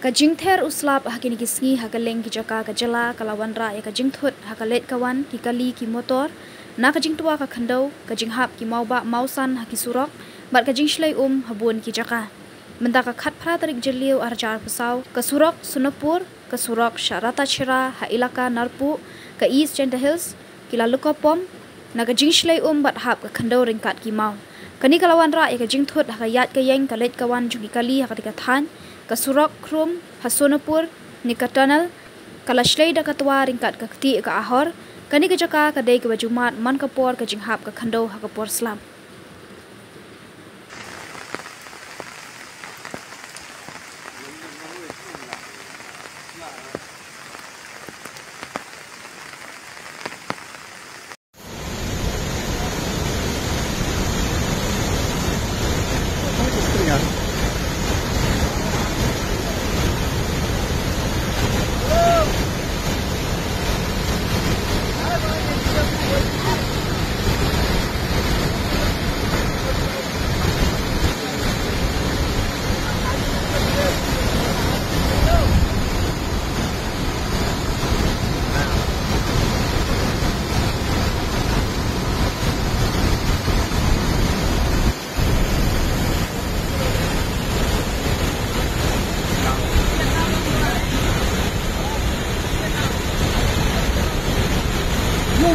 Kajing Ther uslap hakini kisngi hakaleng ki jaka kajala kalawan ra ya kajing thut hakalet kawan ki kali ki motor na kajing tua ka khandau kajing hap ki mauba mausan haki surok bat kajing shlai habun ki jaka menda ka khat phra tarik jeliu arjar pesau ka surok sunapur ka surok syarata chira ha ilaka narpu ka east Gender Hills ki lalu kopom na kajing shlai bat hap ka khandau ringkat ki mau kani kalawan ra ya kajing thut hakayat ka yeng kalet kawan jugi kali hakatika than ka surok krum hasonapur nika tunnel kala shlai da katwa ringkat ka kti ka ahor kani ka jaka ka dei ka bajumat man ka por ka jinghap ka khando ha ka por slam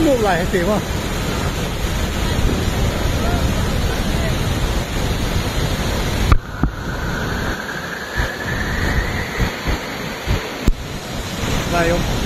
một lại tiền không? Đây không?